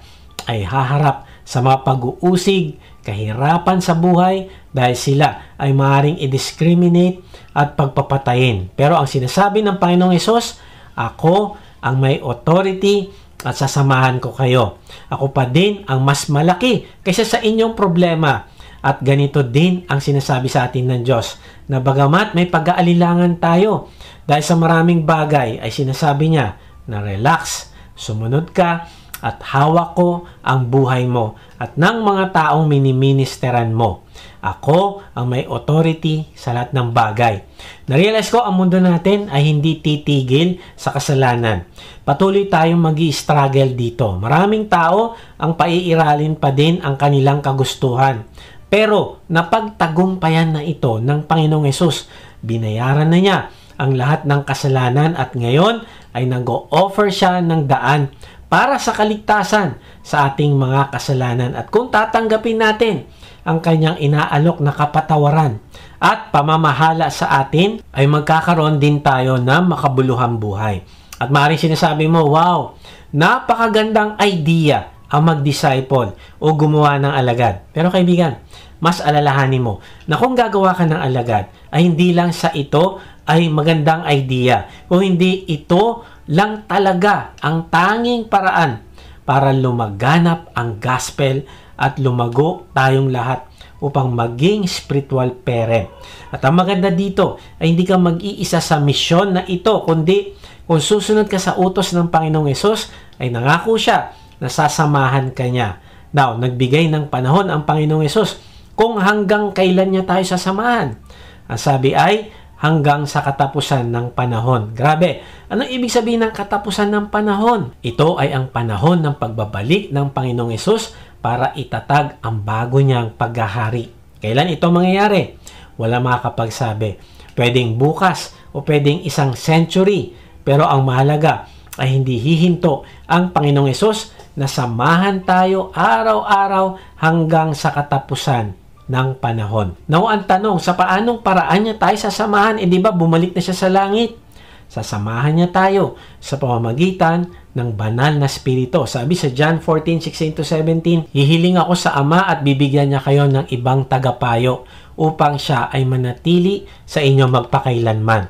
ay haharap sa mga pag-uusig, kahirapan sa buhay dahil sila ay maaaring i-discriminate at pagpapatayin. Pero ang sinasabi ng Panginoong Hesus, ako ang may authority at sasamahan ko kayo. Ako pa din ang mas malaki kaysa sa inyong problema. At ganito din ang sinasabi sa atin ng Diyos, na bagamat may pag-aalilangan tayo dahil sa maraming bagay, ay sinasabi niya na relax, sumunod ka, at hawak ko ang buhay mo at ng mga taong miniministeran mo. Ako ang may authority sa lahat ng bagay. Narealize ko ang mundo natin ay hindi titigil sa kasalanan. Patuloy tayong magi-struggle dito. Maraming tao ang paiiralin pa din ang kanilang kagustuhan. Pero napagtagumpayan na ito ng Panginoong Hesus. Binayaran na niya ang lahat ng kasalanan at ngayon ay nag-o-offer siya ng daan para sa kaligtasan sa ating mga kasalanan. At kung tatanggapin natin ang kanyang inaalok na kapatawaran at pamamahala sa atin, ay magkakaroon din tayo ng makabuluhang buhay. At maaaring sinasabi mo, wow, napakagandang idea ang mag-disciple o gumawa ng alagad. Pero kaibigan, mas alalahanin mo na kung gagawa ka ng alagad, ay hindi lang sa ito ay magandang idea. Kung hindi ito lang talaga ang tanging paraan para lumaganap ang gospel at lumago tayong lahat upang maging spiritual parent. At ang maganda dito ay hindi ka mag-iisa sa misyon na ito, kundi kung susunod ka sa utos ng Panginoong Hesus, ay nangako siya na sasamahan ka niya. Now, nagbigay ng panahon ang Panginoong Hesus kung hanggang kailan niya tayo sasamahan. Ang sabi ay hanggang sa katapusan ng panahon. Grabe! Anong ibig sabihin ng katapusan ng panahon? Ito ay ang panahon ng pagbabalik ng Panginoong Hesus para itatag ang bago niyang paghahari. Kailan ito mangyayari? Wala makakapagsabi. Pwedeng bukas o pwedeng isang century. Pero ang mahalaga ay hindi hihinto ang Panginoong Hesus na samahan tayo araw-araw hanggang sa katapusan ng panahon. Now, ang tanong, sa paanong paraan niya tayo sasamahan? Di ba bumalik na siya sa langit? Sasamahan niya tayo sa pamamagitan ng banal na spirito. Sabi sa John 14:16-17, hihiling ako sa Ama at bibigyan niya kayo ng ibang tagapayo upang siya ay manatili sa inyo magpakailanman.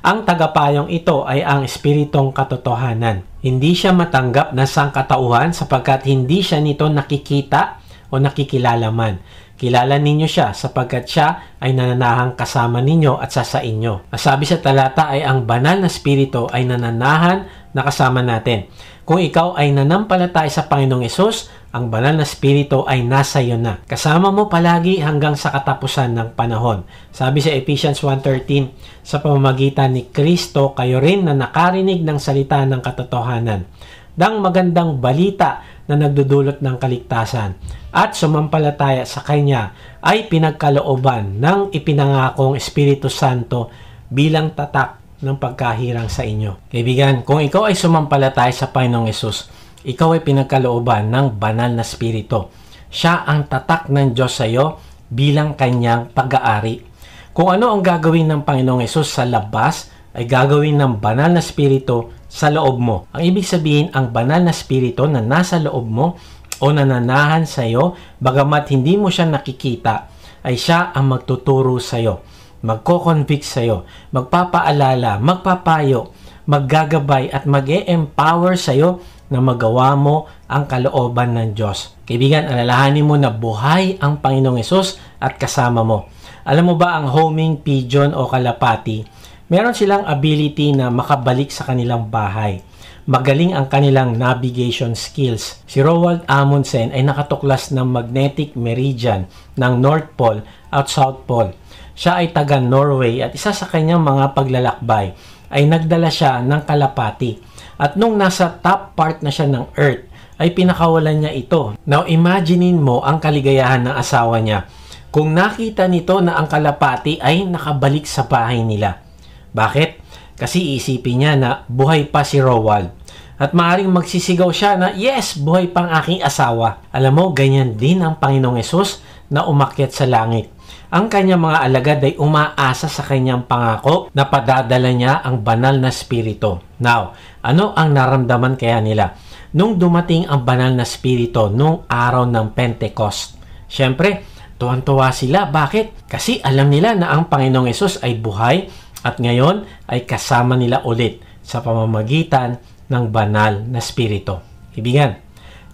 Ang tagapayong ito ay ang espiritong katotohanan. Hindi siya matanggap na sangkatauhan sapagkat hindi siya nito nakikita o nakikilala man. Kilala ninyo siya sapagkat siya ay nananahang kasama ninyo at sa inyo. Sabi sa talata ay ang banal na spirito ay nananahan na kasama natin. Kung ikaw ay nanampalataya sa Panginoong Hesus, ang banal na spirito ay nasa iyo na. Kasama mo palagi hanggang sa katapusan ng panahon. Sabi sa Ephesians 1:13, sa pamamagitan ni Kristo, kayo rin na nakarinig ng salita ng katotohanan, ng magandang balita na nagdudulot ng kaligtasan at sumampalataya sa Kanya ay pinagkalooban ng ipinangakong Espiritu Santo bilang tatak ng pagkahirang sa inyo. Kaibigan, kung ikaw ay sumampalataya sa Panginoong Hesus, ikaw ay pinagkalooban ng banal na Espiritu. Siya ang tatak ng Diyos sa iyo bilang Kanyang pag-aari. Kung ano ang gagawin ng Panginoong Hesus sa labas, ay gagawin ng banal na Espiritu sa loob mo. Ang ibig sabihin, ang banal na spirito na nasa loob mo o nananahan sa iyo, bagamat hindi mo siya nakikita, ay siya ang magtuturo sa iyo, magko-convict sa iyo, magpapaalala, magpapayo, maggagabay at mag-e-empower sa iyo na magawa mo ang kalooban ng Diyos. Kaibigan, alalahanin mo na buhay ang Panginoong Hesus at kasama mo. Alam mo ba ang homing pigeon o kalapati? Meron silang ability na makabalik sa kanilang bahay. Magaling ang kanilang navigation skills. Si Roald Amundsen ay nakatuklas ng magnetic meridian ng North Pole at South Pole. Siya ay taga Norway at isa sa kanyang mga paglalakbay ay nagdala siya ng kalapati. At nung nasa top part na siya ng Earth, ay pinakawalan niya ito. Now, imaginein mo ang kaligayahan ng asawa niya kung nakita nito na ang kalapati ay nakabalik sa bahay nila. Bakit? Kasi isipin niya na buhay pa si Roald. At maaaring magsisigaw siya na, yes, buhay pang aking asawa. Alam mo, ganyan din ang Panginoong Hesus na umakyat sa langit. Ang kanyang mga alagad ay umaasa sa kanyang pangako na padadala niya ang banal na spirito. Now, ano ang naramdaman kaya nila? Nung dumating ang banal na spirito nung araw ng Pentecost, syempre, tuwan-tuwa sila. Bakit? Kasi alam nila na ang Panginoong Hesus ay buhay at ngayon ay kasama nila ulit sa pamamagitan ng banal na spirito. Ibigan,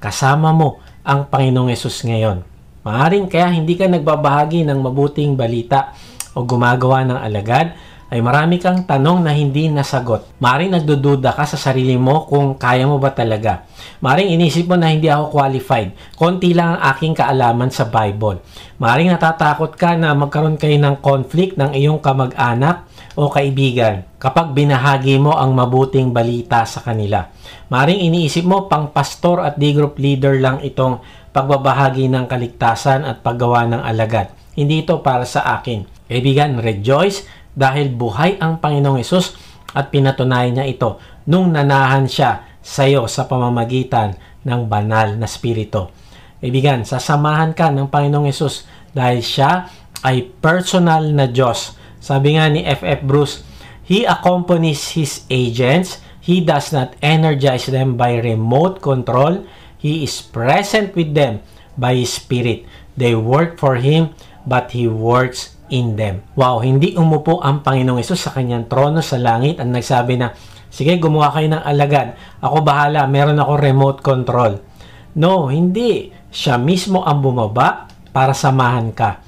kasama mo ang Panginoong Hesus ngayon. Maaring kaya hindi ka nagbabahagi ng mabuting balita o gumagawa ng alagad, ay marami kang tanong na hindi nasagot. Maaring nagdududa ka sa sarili mo kung kaya mo ba talaga. Maaring inisip mo na hindi ako qualified. Konti lang ang aking kaalaman sa Bible. Maaring natatakot ka na magkaroon kayo ng conflict ng iyong kamag-anak o kaibigan kapag binahagi mo ang mabuting balita sa kanila. Maaring iniisip mo pang pastor at di group leader lang itong pagbabahagi ng kaligtasan at paggawa ng alagad. Hindi ito para sa akin. Kaibigan, rejoice dahil buhay ang Panginoong Hesus at pinatunayan niya ito nung nanahan siya sa iyo sa pamamagitan ng banal na spirito. Kaibigan, sasamahan ka ng Panginoong Hesus dahil siya ay personal na Diyos. Sabi nga ni F.F. Bruce, He accompanies His agents. He does not energize them by remote control. He is present with them by His Spirit. They work for Him, but He works in them. Wow, hindi umupo ang Panginoong Hesus sa kanyang trono sa langit at nagsabi na, sige, gumawa kayo ng alagad. Ako bahala, meron ako remote control. No, hindi. Siya mismo ang bumaba para samahan ka.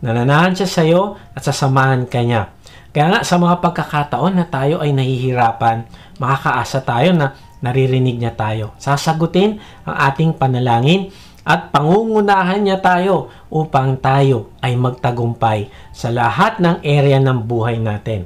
Nananahan siya sa iyo at sasamahan ka niya. Kaya nga sa mga pagkakataon na tayo ay nahihirapan, makakaasa tayo na naririnig niya tayo. Sasagutin ang ating panalangin at pangungunahan niya tayo upang tayo ay magtagumpay sa lahat ng area ng buhay natin.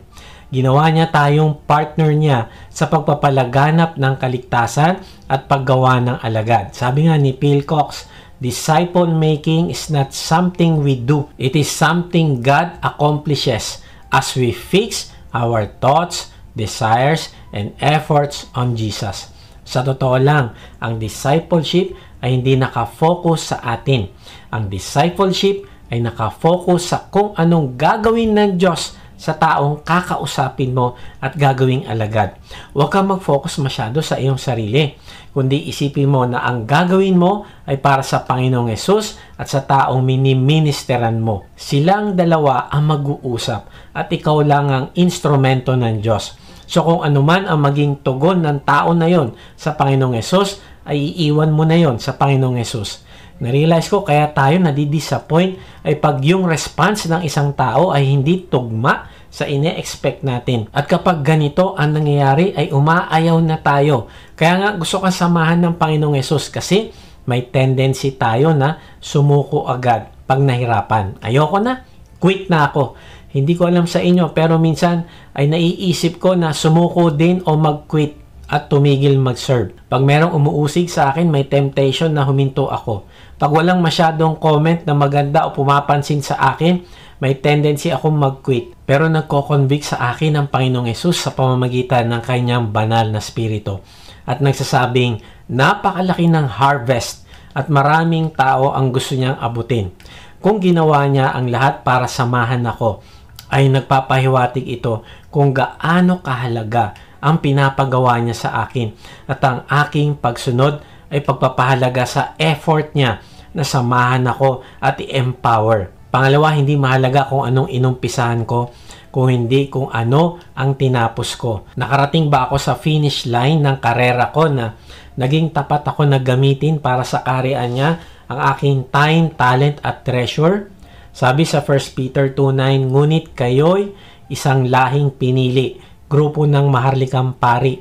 Ginawa niya tayong partner niya sa pagpapalaganap ng kaligtasan at paggawa ng alagad. Sabi nga ni Phil Cox, disciple making is not something we do. It is something God accomplishes as we fix our thoughts, desires, and efforts on Jesus. Sa totoo lang, ang discipleship ay hindi nakafocus sa atin. Ang discipleship ay nakafocus sa kung anong gagawin ng Diyos sa taong kakausapin mo at gagawing alagad. Huwag kang mag-focus masyado sa iyong sarili, kundi isipin mo na ang gagawin mo ay para sa Panginoong Hesus at sa taong miniministeran mo. Silang dalawa ang mag-uusap at ikaw lang ang instrumento ng Diyos. So kung anuman ang maging tugon ng tao na yon sa Panginoong Hesus, ay iiwan mo na yon sa Panginoong Hesus. Na-realize ko kaya tayo nadidisappoint ay pag yung response ng isang tao ay hindi tugma sa ine-expect natin. At kapag ganito ang nangyayari ay umaayaw na tayo. Kaya nga gusto kang samahan ng Panginoong Hesus kasi may tendency tayo na sumuko agad pag nahirapan. Ayoko na, quit na ako. Hindi ko alam sa inyo pero minsan ay naiisip ko na sumuko din o mag-quit at tumigil mag-serve. Pag merong umuusig sa akin, may temptation na huminto ako. Pag walang masyadong comment na maganda o pumapansin sa akin, may tendency akong mag-quit. Pero nagko-convict sa akin ang Panginoong Hesus sa pamamagitan ng kanyang banal na spirito. At nagsasabing, napakalaki ng harvest at maraming tao ang gusto niyang abutin. Kung ginawa niya ang lahat para samahan ako, ay nagpapahiwatig ito kung gaano kahalaga ang pinapagawa niya sa akin at ang aking pagsunod ay pagpapahalaga sa effort niya na samahan ako at i-empower. Pangalawa, hindi mahalaga kung anong inumpisahan ko, kung hindi kung ano ang tinapos ko. Nakarating ba ako sa finish line ng karera ko na naging tapat ako na gamitin para sa kaharian niya ang aking time, talent at treasure? Sabi sa 1 Peter 2:9, ngunit kayo'y isang lahing pinili, grupo ng maharlikang pari,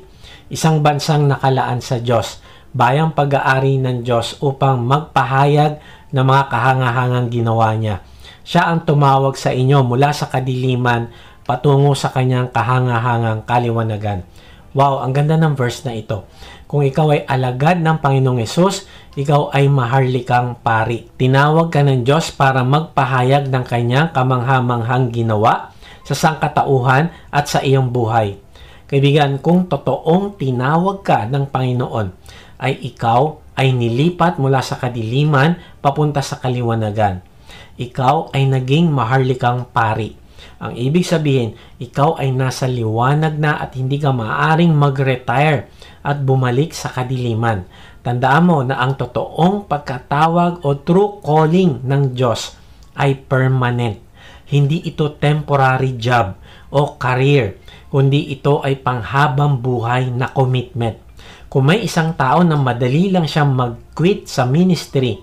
isang bansang nakalaan sa Diyos, bayang pag-aari ng Diyos upang magpahayag ng mga kahangahangang ginawa niya. Siya ang tumawag sa inyo mula sa kadiliman patungo sa kanyang kahangahangang kaliwanagan. Wow, ang ganda ng verse na ito. Kung ikaw ay alagad ng Panginoong Hesus, ikaw ay maharlikang pari. Tinawag ka ng Diyos para magpahayag ng kanyang kamanghamanghang ginawa sa sangkatauhan at sa iyong buhay. Kaibigan, kung totoong tinawag ka ng Panginoon, ay ikaw ay nilipat mula sa kadiliman papunta sa kaliwanagan. Ikaw ay naging maharlikang pari. Ang ibig sabihin, ikaw ay nasa liwanag na at hindi ka maaaring mag-retire at bumalik sa kadiliman. Tandaan mo na ang totoong pagkatawag o true calling ng Diyos ay permanent. Hindi ito temporary job o career, kundi ito ay panghabang buhay na commitment. Kung may isang tao na madali lang siyang mag-quit sa ministry,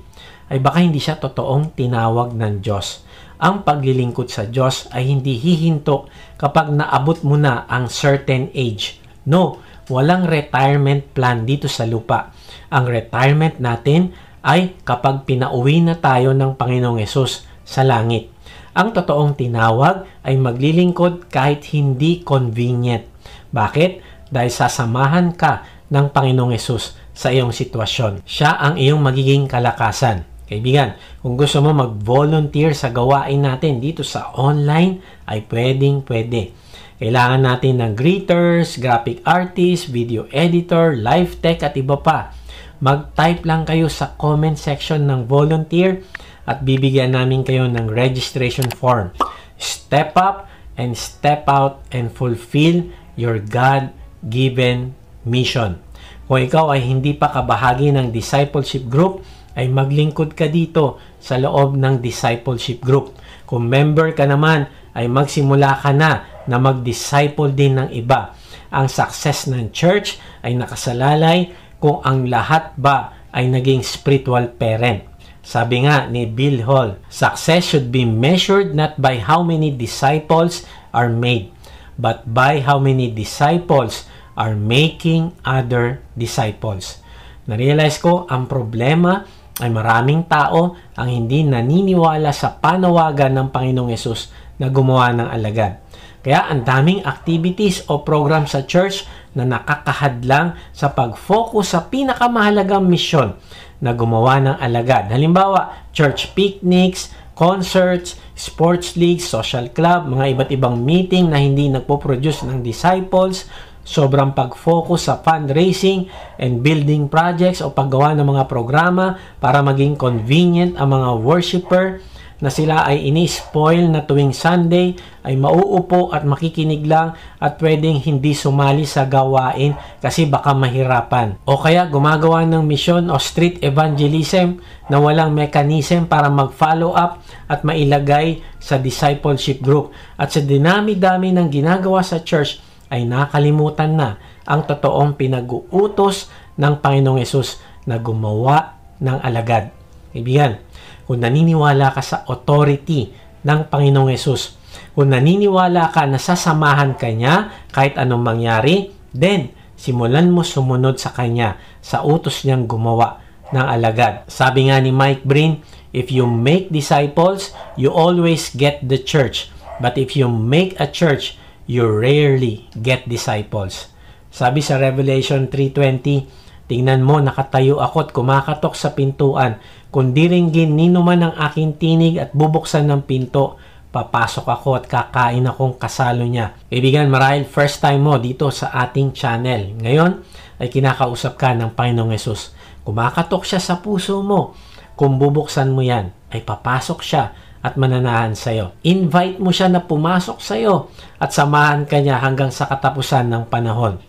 ay baka hindi siya totoong tinawag ng Diyos. Ang paglilingkod sa Diyos ay hindi hihinto kapag naabot mo na ang certain age. No, walang retirement plan dito sa lupa. Ang retirement natin ay kapag pinauwi na tayo ng Panginoong Hesus sa langit. Ang totoong tinawag ay maglilingkod kahit hindi convenient. Bakit? Dahil sasamahan ka ng Panginoong Hesus sa iyong sitwasyon. Siya ang iyong magiging kalakasan. Kaibigan, kung gusto mo mag-volunteer sa gawain natin dito sa online, ay pwede. Kailangan natin ng greeters, graphic artist, video editor, live tech at iba pa. Mag-type lang kayo sa comment section ng volunteer at bibigyan namin kayo ng registration form. Step up and step out and fulfill your God-given mission. Kung ikaw ay hindi pa kabahagi ng discipleship group, ay maglingkod ka dito sa loob ng discipleship group. Kung member ka naman, ay magsimula ka na mag-disciple din ng iba. Ang success ng church ay nakasalalay kung ang lahat ba ay naging spiritual parent. Sabi nga ni Bill Hall, success should be measured not by how many disciples are made, but by how many disciples are making other disciples. Na-realize ko, ang problema ay maraming tao ang hindi naniniwala sa panawagan ng Panginoong Hesus na gumawa ng alagad. Kaya ang daming activities o program sa church na nakakahadlang sa pag-focus sa pinakamahalagang misyon na gumawa ng alagad. Halimbawa, church picnics, concerts, sports leagues, social club, mga iba't ibang meeting na hindi nagpo-produce ng disciples, sobrang pag-focus sa fundraising and building projects o paggawa ng mga programa para maging convenient ang mga worshiper, na sila ay ini-spoil na tuwing Sunday ay mauupo at makikinig lang at pwedeng hindi sumali sa gawain kasi baka mahirapan. O kaya gumagawa ng misyon o street evangelism na walang mechanism para mag-follow up at mailagay sa discipleship group. At sa dinami-dami ng ginagawa sa church ay nakalimutan na ang totoong pinag-uutos ng Panginoong Hesus na gumawa ng alagad. Kaibigan, kung naniniwala ka sa authority ng Panginoong Hesus, kung naniniwala ka na sasamahan ka niya kahit anong mangyari, then simulan mo sumunod sa kanya sa utos niyang gumawa ng alagad. Sabi nga ni Mike Breen, if you make disciples, you always get the church. But if you make a church, you rarely get disciples. Sabi sa Revelation 3:20, tingnan mo, nakatayo ako at kumakatok sa pintuan. Kung diringgin nino man ang aking tinig at bubuksan ng pinto, papasok ako at kakain akong kasalo niya. Kaibigan, marahil first time mo dito sa ating channel. Ngayon ay kinakausap ka ng Panginoong Hesus. Kumakatok siya sa puso mo. Kung bubuksan mo yan, ay papasok siya at mananahan sa'yo. Invite mo siya na pumasok sa'yo at samahan ka niya hanggang sa katapusan ng panahon.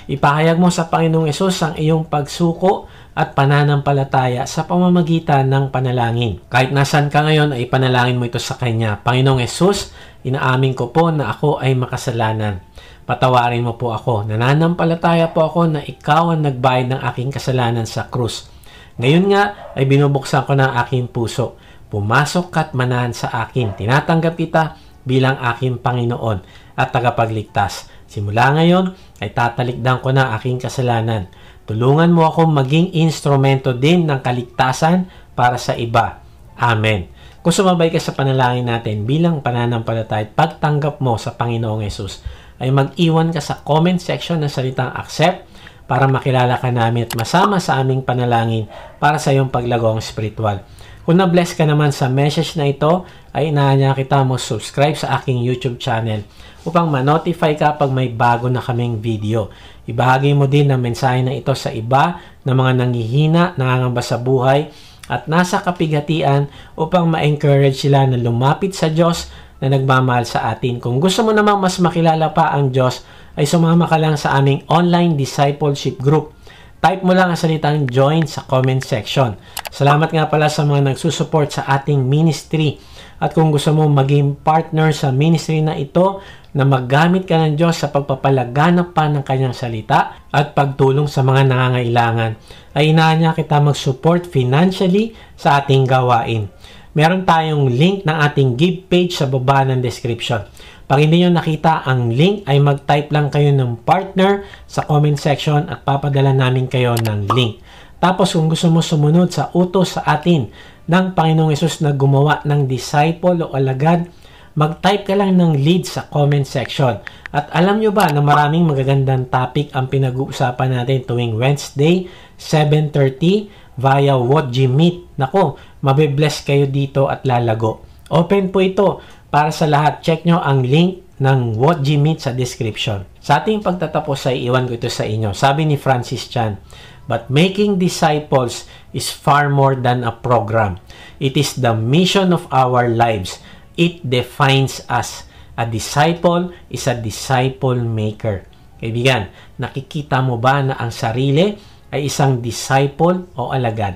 Ipahayag mo sa Panginoong Hesus ang iyong pagsuko at pananampalataya sa pamamagitan ng panalangin. Kahit nasan ka ngayon, ay panalangin mo ito sa Kanya. Panginoong Hesus, inaamin ko po na ako ay makasalanan. Patawarin mo po ako. Nananampalataya po ako na ikaw ang nagbayad ng aking kasalanan sa krus. Ngayon nga ay binubuksan ko na aking puso. Pumasok ka at manahan sa akin. Tinatanggap kita bilang aking Panginoon at tagapagligtas. Simula ngayon ay tatalikdan ko na aking kasalanan. Tulungan mo ako maging instrumento din ng kaligtasan para sa iba. Amen. Kung sumabay ka sa panalangin natin bilang pananampalataya at pagtanggap mo sa Panginoong Hesus, ay mag-iwan ka sa comment section ng salitang accept para makilala ka namin at masama sa aming panalangin para sa iyong paglagong spiritual. Kung na-bless ka naman sa message na ito, ay inaanya kita mo subscribe sa aking YouTube channel upang ma-notify ka pag may bago na kaming video. Ibahagi mo din ang mensahe na ito sa iba na mga nanghihina, nangangamba sa buhay at nasa kapighatian upang ma-encourage sila na lumapit sa Diyos na nagmamahal sa atin. Kung gusto mo namang mas makilala pa ang Diyos, ay sumama ka lang sa aming online discipleship group. Type mo lang ang salitang join sa comment section. Salamat nga pala sa mga nagsusupport sa ating ministry. At kung gusto mo maging partner sa ministry na ito, na maggamit ka ng Diyos sa pagpapalaganap pa ng kanyang salita at pagtulong sa mga nangangailangan, ay inaanya kita mag-support financially sa ating gawain. Meron tayong link ng ating give page sa baba ng description. Pag hindi nyo nakita ang link, ay mag-type lang kayo ng partner sa comment section at papadala namin kayo ng link. Tapos kung gusto mo sumunod sa utos sa atin ng Panginoong Hesus na gumawa ng disciple o alagad, mag-type ka lang ng lead sa comment section. At alam nyo ba na maraming magagandang topic ang pinag-uusapan natin tuwing Wednesday, 7:30 via WhatG Meet. Nako, mabibless kayo dito at lalago. Open po ito para sa lahat. Check nyo ang link ng WhatG Meet sa description. Sa ating pagtatapos ay iwan ko ito sa inyo. Sabi ni Francis Chan, "But making disciples is far more than a program. It is the mission of our lives. It defines us. A disciple is a disciple maker." Kaibigan, nakikita mo ba na ang sarili ay isang disciple o alagad?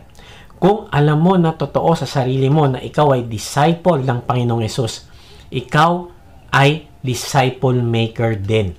Kung alam mo na totoo sa sarili mo na ikaw ay disciple ng Panginoong Hesus, ikaw ay disciple maker din.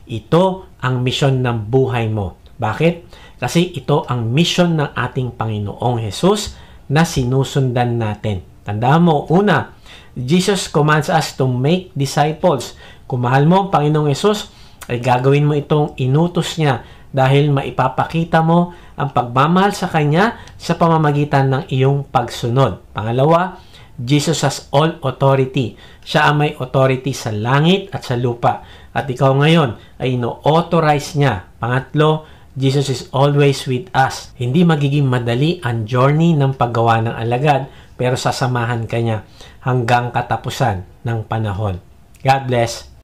Ito ang misyon ng buhay mo. Bakit? Kasi ito ang misyon ng ating Panginoong Hesus na sinusundan natin. Tandaan mo, una, Jesus commands us to make disciples. Kung mahal mo ang Panginoong Hesus, ay gagawin mo itong inutos niya dahil maipapakita mo ang pagmamahal sa Kanya sa pamamagitan ng iyong pagsunod. Pangalawa, Jesus has all authority. Siya ang may authority sa langit at sa lupa. At ikaw ngayon ay ino-authorize niya. Pangatlo, Jesus is always with us. Hindi magiging madali ang journey ng paggawa ng alagad, pero sasamahan ka niya hanggang katapusan ng panahon. God bless.